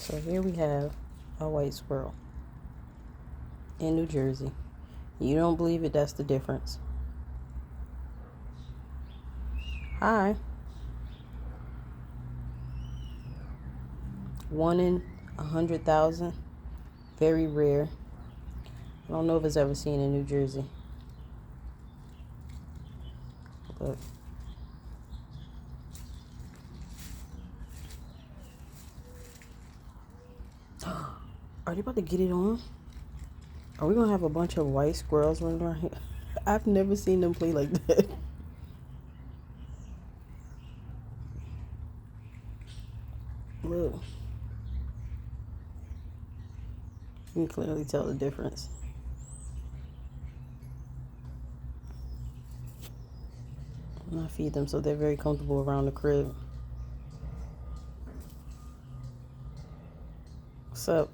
So here we have a white squirrel in New Jersey. You don't believe it, that's the difference. Hi. 1 in 100,000. Very rare. I don't know if it's ever seen in New Jersey. But are they about to get it on? Are we gonna have a bunch of white squirrels running around here? I've never seen them play like that. Look. You can clearly tell the difference. And I feed them so they're very comfortable around the crib. What's up?